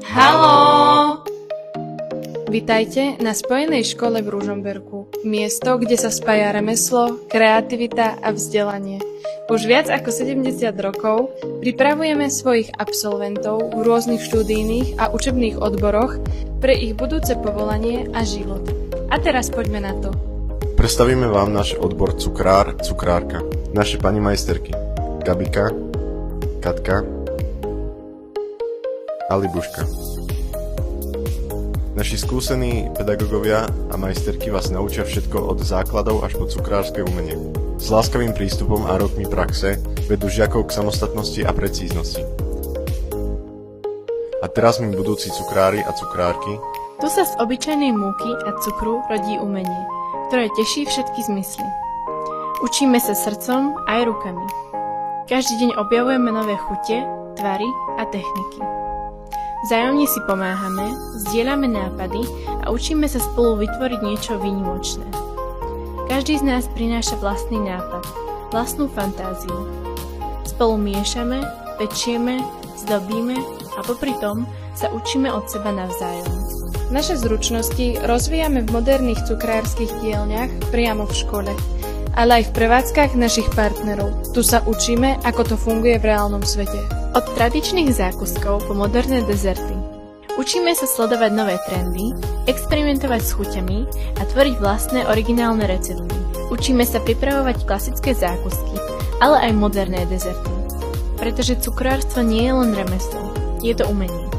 Haló! Vitajte na Spojenej škole v Ružomberku. Miesto, kde sa spája remeslo, kreativita a vzdelanie. Už viac ako 70 rokov pripravujeme svojich absolventov v rôznych študijných a učebných odboroch pre ich budúce povolanie a život. A teraz poďme na to. Predstavíme vám náš odbor cukrár, cukrárka. Naše pani majsterky Gabika, Katka a Libuška. Naši skúsení pedagógovia a majsterky vás naučia všetko od základov až po cukrárske umenie. S láskavým prístupom a rokmi praxe vedú žiakov k samostatnosti a precíznosti. A teraz my budúci cukrári a cukrárky. Tu sa z obyčajnej múky a cukru rodí umenie, ktoré teší všetky zmysly. Učíme sa srdcom aj rukami. Každý deň objavujeme nové chute, tvary a techniky. Vzájomne si pomáhame, zdieľame nápady a učíme sa spolu vytvoriť niečo výnimočné. Každý z nás prináša vlastný nápad, vlastnú fantáziu. Spolu miešame, pečieme, zdobíme a popri tom sa učíme od seba navzájom. Naše zručnosti rozvíjame v moderných cukrárskych dielňach priamo v škole, ale aj v prevádzkach našich partnerov. Tu sa učíme, ako to funguje v reálnom svete. Od tradičných zákuskov po moderné dezerty. Učíme sa sledovať nové trendy, experimentovať s chuťami a tvoriť vlastné originálne recepty. Učíme sa pripravovať klasické zákusky, ale aj moderné dezerty. Pretože cukrárstvo nie je len remeslo, je to umenie.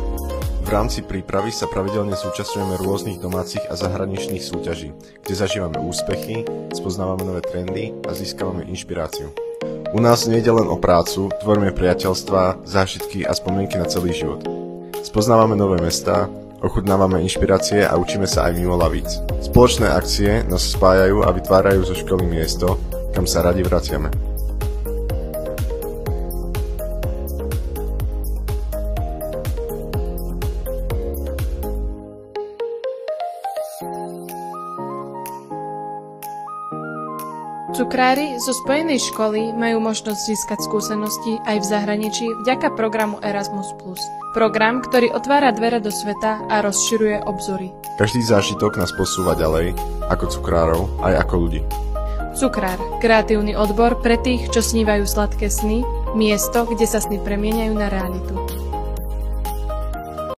V rámci prípravy sa pravidelne zúčastňujeme rôznych domácich a zahraničných súťaží, kde zažívame úspechy, spoznávame nové trendy a získavame inšpiráciu. U nás nejde len o prácu, tvoríme priateľstvá, zážitky a spomienky na celý život. Spoznávame nové mestá, ochutnávame inšpirácie a učíme sa aj mimo lavíc. Spoločné akcie nás spájajú a vytvárajú zo školy miesto, kam sa radi vraciame. Cukrári zo Spojenej školy majú možnosť získať skúsenosti aj v zahraničí vďaka programu Erasmus+. Program, ktorý otvára dvere do sveta a rozširuje obzory. Každý zážitok nás posúva ďalej, ako cukrárov, aj ako ľudí. Cukrár, kreatívny odbor pre tých, čo snívajú sladké sny, miesto, kde sa sny premieňajú na realitu.